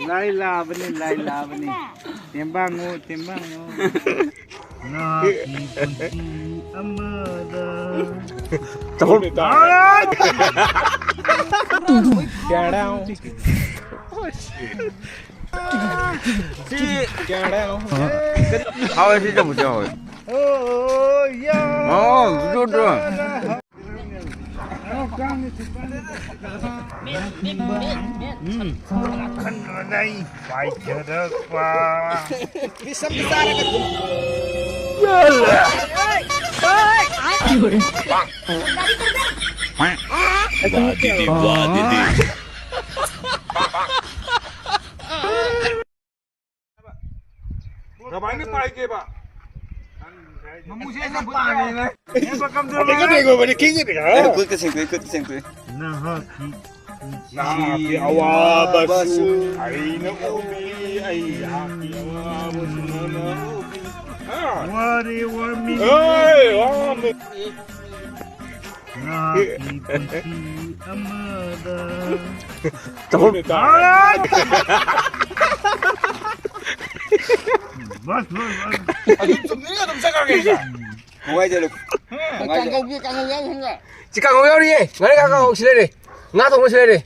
lai la bani tembangu na kunci amada Tol kẹo đau kẹo đau Thôi thì chồng rồi rút rồi khăn ở đây phải chờ được qua Gapain ni pai ke, Pak? Mamusia siapa ni? Yang bakam tu. Apa kau tengok pada king ni dah? Ikut ke sini Nah, Nah, ki awak basu. Ai nak ubi, ai haki awak basu mana ubi. wari wami. Oi, wah. Nah, kunci amada. Tol Bas. Aduh, sendiri tak bisa kau kisah. Ngồi chơi được enggak? Chỉ cần ngồi đi Ngồi đây các xin đây đi Ngã thùng nó xin đây đi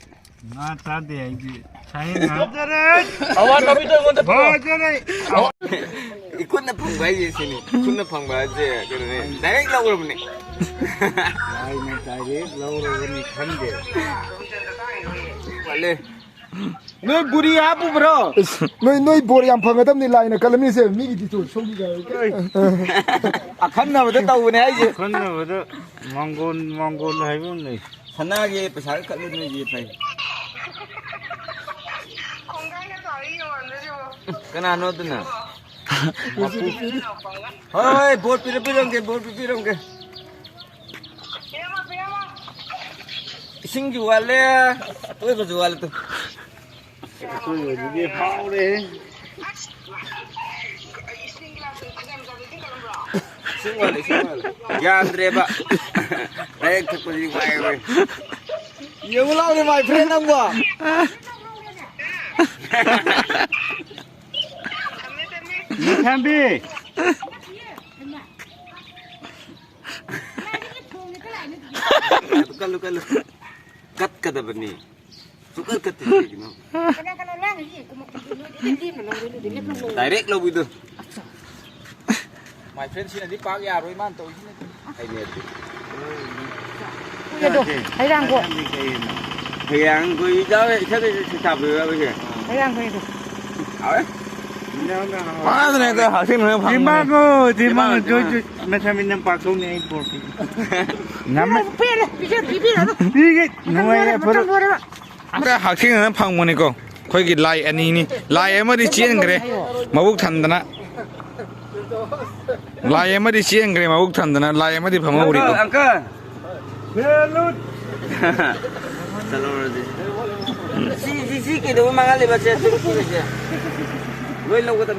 Nah, tadi aja. Saya nak. Awak tapi tu kau tak. Bawa jadi. Ikut na phang bay gì sini Ikut na phang bay gì Cái này Direct lâu rồi mình Lai nak tadi, lalu ni khande. Boleh Ni guri apa bro? Noi bor yang phangadam ni laina kalami se mi gi tu sogi ga Akan na betul tahu ni aja Kan betul. Mongol hai pun ni. Sana ye पैसा kat lu ni je pai Kena no tu na Hoi bor pirang ke Sing jual le tu jual tu Tu jadi pau deh. Sing jual Ya Andre pak Baik tu jadi baik ye ulau ni my friend am wa Ni khambi. Kalau kat kata bani Suka kat ni Direct lo itu My friend sini di pagi aroi mantau sini. Ai ni tu Thấy răng của Thì ăn coi đó chắc chạp được bây giờ thấy răng của itu. Mana ni tu hasil ni Timbang tu macam ni nampak tu ni import. Nama Pil, pil lah tu. Sikit. Nama Macam boleh tak? ก็หักทิ้งนั้นพังมันนี่ก็ค่อยกินลายอันนี้นี่ลายไม่ได้เชียงกันเลยมาบุกทันนะลายไม่ได้เชียงกันเลยมาบุกทันนะลายไม่ได้พังมาบุกดิ Angkat Belut. Salam Si kita memang kali baca tu. Gue lo kata